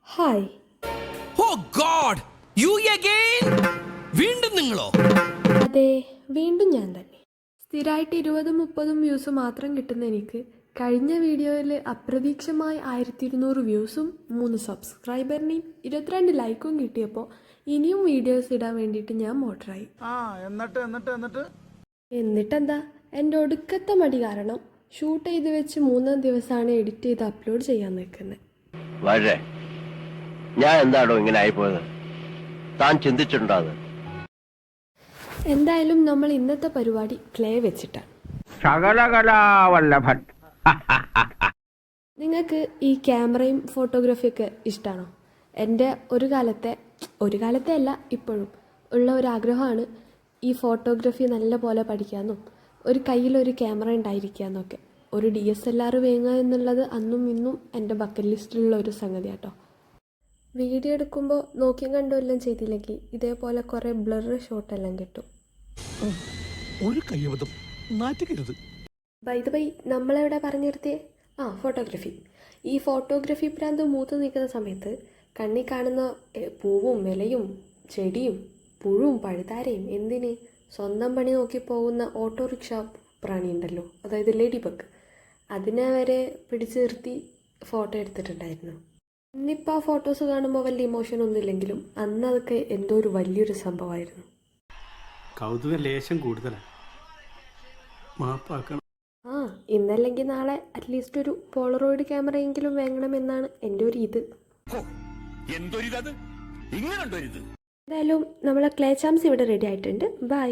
Hi. Oh God, you again? വീണ്ടും നിങ്ങളോ? അതെ, വീണ്ടും ഞാൻ തന്നെ. സ്ഥിരമായിട്ട് 20-30 വ്യൂസ് മാത്രം കിട്ടുന്ന എനിക്ക് കഴിഞ്ഞ വീഡിയോയിൽ അപ്രതീക്ഷമായി 1200 വ്യൂസും 3 സബ്സ്ക്രൈബറിനെയും 22 ലൈക്കും കിട്ടിയപ്പോൾ ഇനിയും വീഡിയോസ് ഇടാൻ വേണ്ടിയിട്ട് ഞാൻ മോട്ടറായി. എന്നിട്ടെന്താ, എൻ്റെ ഒടുക്കത്തെ മടി കാരണം ഷൂട്ട് ചെയ്ത് വെച്ച് 3-ാം ദിവസമാണ് എഡിറ്റ് ചെയ്ത് അപ്ലോഡ് ചെയ്യാൻ നിൽക്കുന്നത്. ഞാൻ എന്താണോ ഇങ്ങനെ ആയിപ്പോയത്? താൻ ചിന്തിച്ചിട്ടുണ്ടോ? എന്തായാലും നമ്മൾ ഇന്നത്തെ പരിപാടി ക്ലേ വെച്ചിട്ടാണ്. ശകലകലാവല്ലഭൻ. നിങ്ങൾക്ക് ഈ ക്യാമറയും ഫോട്ടോഗ്രാഫിയൊക്കെ ഇഷ്ടമാണോ? എൻ്റെ ഒരു കാലത്തെ അല്ല ഇപ്പോഴും ഉള്ള ഒരു ആഗ്രഹമാണ് ഈ ഫോട്ടോഗ്രാഫി നല്ല പോലെ പഠിക്കാമെന്നും ഒരു കയ്യിലൊരു ക്യാമറ ഉണ്ടായിരിക്കാമെന്നൊക്കെ. ഒരു DSLR വാങ്ങുക എന്നുള്ളത് അന്നും ഇന്നും എൻ്റെ ബക്കറ്റ് ലിസ്റ്റിലുള്ള ഒരു സംഗതി കേട്ടോ. വീഡിയോ എടുക്കുമ്പോൾ നോക്കിയും കണ്ടുമെല്ലാം ചെയ്തില്ലെങ്കിൽ ഇതേപോലെ കുറേ ബ്ലർ ഷോട്ടെല്ലാം കിട്ടും. ഒരു കയ്യബദ്ധം, നാറ്റുകരുത്. ബൈ ദ ബൈ, നമ്മളെവിടെ പറഞ്ഞു നിർത്തിയേ? ഫോട്ടോഗ്രാഫി. ഈ ഫോട്ടോഗ്രാഫി ഭ്രാന്ത് മൂത്ത് നിൽക്കുന്ന സമയത്ത് കണ്ണി കാണുന്ന പൂവും ഇലയും ചെടിയും പുഴുവും പഴുതാരയും എന്തിന് സ്വന്തം പണി നോക്കി പോകുന്ന ഓട്ടോറിക്ഷ പ്രാണി ഉണ്ടല്ലോ, അതായത് ലേഡി ബഗ്, അതിനെ വരെ പിടിച്ചു നിർത്തി ഫോട്ടോ എടുത്തിട്ടുണ്ടായിരുന്നു. ഇന്നിപ്പോൾ ആ ഫോട്ടോസ് കാണുമ്പോൾ വലിയ ഇമോഷൻ ഒന്നും ഇല്ലെങ്കിലും അന്ന് അതൊക്കെ എന്തോ ഒരു വലിയൊരു സംഭവമായിരുന്നു. കൗതുക ലേശം കൂടുതലാണ്, മാപ്പാക്കണം. ഇന്നല്ലെങ്കിൽ നാളെ അറ്റ്ലീസ്റ്റ് ഒരു പോളറോയിഡ് ക്യാമറയെങ്കിലും വാങ്ങണമെന്നാണ് എൻ്റെ ഒരു ഇത്. എന്തായാലും നമ്മളെ ക്ലേ ചാംസ് ഇവിടെ റെഡി ആയിട്ടുണ്ട്. ബൈ.